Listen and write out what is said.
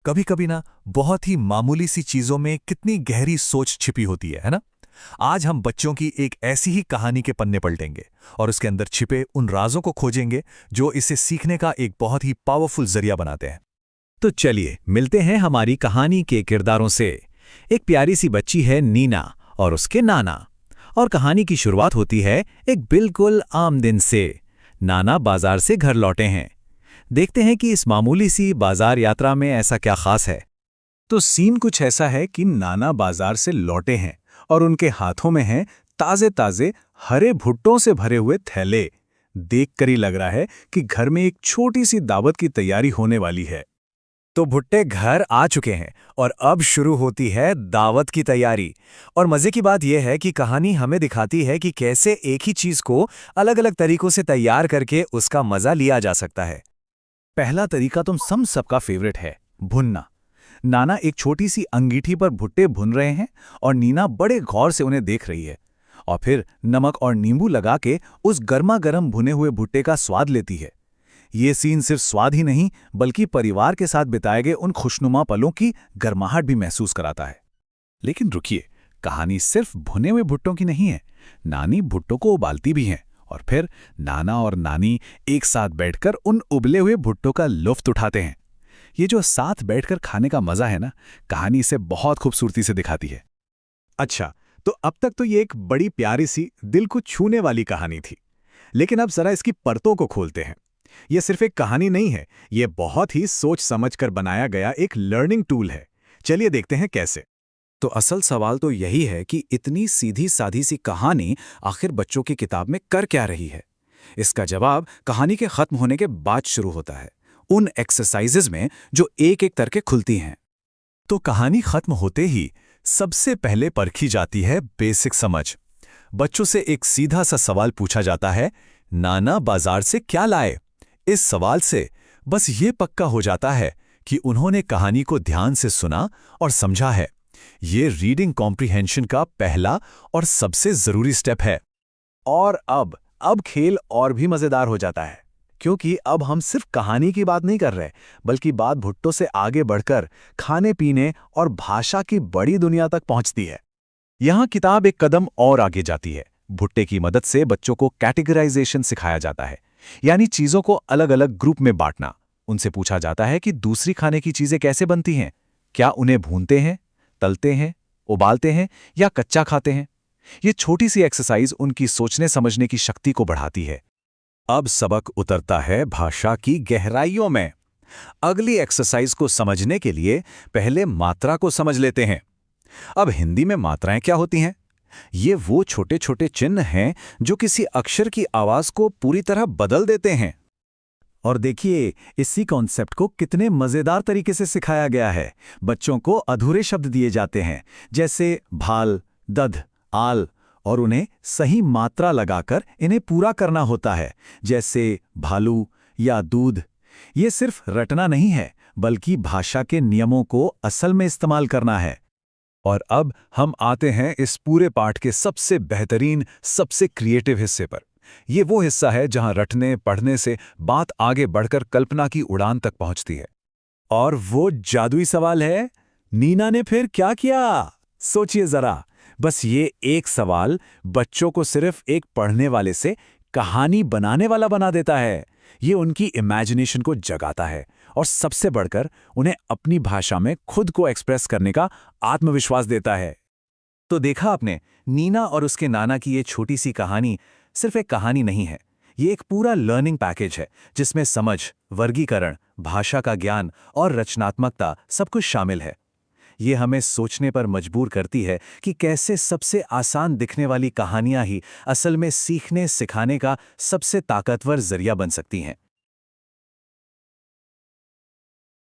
कभी कभी ना बहुत ही मामूली सी चीजों में कितनी गहरी सोच छिपी होती है ना। आज हम बच्चों की एक ऐसी ही कहानी के पन्ने पलटेंगे और उसके अंदर छिपे उन राजों को खोजेंगे जो इसे सीखने का एक बहुत ही पावरफुल जरिया बनाते हैं। तो चलिए मिलते हैं हमारी कहानी के किरदारों से। एक प्यारी सी बच्ची है नीना और उसके नाना। और कहानी की शुरुआत होती है एक बिल्कुल आम दिन से। नाना बाजार से घर लौटे हैं। देखते हैं कि इस मामूली सी बाजार यात्रा में ऐसा क्या खास है। तो सीन कुछ ऐसा है कि नाना बाजार से लौटे हैं और उनके हाथों में हैं ताजे ताजे हरे भुट्टों से भरे हुए थैले। देखकर ही लग रहा है कि घर में एक छोटी सी दावत की तैयारी होने वाली है। तो भुट्टे घर आ चुके हैं और अब शुरू होती है दावत की तैयारी। और मजे की बात यह है कि कहानी हमें दिखाती है कि कैसे एक ही चीज को अलग अलग तरीकों से तैयार करके उसका मजा लिया जा सकता है। पहला तरीका तो सबका फेवरेट है, भुनना। नाना एक छोटी सी अंगीठी पर भुट्टे भुन रहे हैं और नीना बड़े गौर से उन्हें देख रही है और फिर नमक और नींबू लगा के उस गर्मा गर्म भुने हुए भुट्टे का स्वाद लेती है। ये सीन सिर्फ स्वाद ही नहीं बल्कि परिवार के साथ बिताए गए उन खुशनुमा पलों की गर्माहट भी महसूस कराता है। लेकिन रुकिए, कहानी सिर्फ भुने हुए भुट्टों की नहीं है। नानी भुट्टों को उबालती भी हैं और फिर नाना और नानी एक साथ बैठकर उन उबले हुए भुट्टों का लुत्फ उठाते हैं। ये जो साथ बैठकर खाने का मजा है ना, कहानी इसे बहुत खूबसूरती से दिखाती है। अच्छा, तो अब तक तो ये एक बड़ी प्यारी सी दिल को छूने वाली कहानी थी, लेकिन अब जरा इसकी परतों को खोलते हैं। ये सिर्फ एक कहानी नहीं है, ये बहुत ही सोच समझकर बनाया गया एक लर्निंग टूल है। चलिए देखते हैं कैसे। तो असल सवाल तो यही है कि इतनी सीधी साधी सी कहानी आखिर बच्चों की किताब में कर क्या रही है। इसका जवाब कहानी के खत्म होने के बाद शुरू होता है, उन एक्सरसाइजेज में जो एक एक करके खुलती हैं। तो कहानी खत्म होते ही सबसे पहले परखी जाती है बेसिक समझ। बच्चों से एक सीधा सा सवाल पूछा जाता है, नाना बाजार से क्या लाए? इस सवाल से बस ये पक्का हो जाता है कि उन्होंने कहानी को ध्यान से सुना और समझा है। ये रीडिंग कॉम्प्रिहेंशन का पहला और सबसे जरूरी स्टेप है। और अब खेल और भी मजेदार हो जाता है, क्योंकि अब हम सिर्फ कहानी की बात नहीं कर रहे, बल्कि बात भुट्टो से आगे बढ़कर खाने पीने और भाषा की बड़ी दुनिया तक पहुंचती है। यहाँ किताब एक कदम और आगे जाती है। भुट्टे की मदद से बच्चों को कैटेगराइजेशन सिखाया जाता है, यानी चीजों को अलग अलग ग्रुप में बांटना। उनसे पूछा जाता है कि दूसरी खाने की चीजें कैसे बनती हैं, क्या उन्हें भूनते हैं, तलते हैं, उबालते हैं या कच्चा खाते हैं। ये छोटी सी एक्सरसाइज उनकी सोचने समझने की शक्ति को बढ़ाती है। अब सबक उतरता है भाषा की गहराइयों में। अगली एक्सरसाइज को समझने के लिए पहले मात्रा को समझ लेते हैं। अब हिंदी में मात्राएं क्या होती हैं? ये वो छोटे छोटे चिन्ह हैं जो किसी अक्षर की आवाज को पूरी तरह बदल देते हैं। और देखिए, इसी कॉन्सेप्ट को कितने मजेदार तरीके से सिखाया गया है। बच्चों को अधूरे शब्द दिए जाते हैं, जैसे भाल, दध, आल, और उन्हें सही मात्रा लगाकर इन्हें पूरा करना होता है, जैसे भालू या दूध। ये सिर्फ रटना नहीं है, बल्कि भाषा के नियमों को असल में इस्तेमाल करना है। और अब हम आते हैं इस पूरे पाठ के सबसे बेहतरीन, सबसे क्रिएटिव हिस्से पर। ये वो हिस्सा है जहां रटने पढ़ने से बात आगे बढ़कर कल्पना की उड़ान तक पहुंचती है। और वो जादुई सवाल है, नीना ने फिर क्या किया? सोचिए जरा। बस ये एक सवाल बच्चों को सिर्फ एक पढ़ने वाले से कहानी बनाने वाला बना देता है। ये उनकी इमेजिनेशन को जगाता है और सबसे बढ़कर उन्हें अपनी भाषा में खुद को एक्सप्रेस करने का आत्मविश्वास देता है। तो देखा आपने, नीना और उसके नाना की ये छोटी सी कहानी सिर्फ एक कहानी नहीं है, ये एक पूरा लर्निंग पैकेज है जिसमें समझ, वर्गीकरण, भाषा का ज्ञान और रचनात्मकता सब कुछ शामिल है। ये हमें सोचने पर मजबूर करती है कि कैसे सबसे आसान दिखने वाली कहानियां ही असल में सीखने सिखाने का सबसे ताकतवर जरिया बन सकती हैं।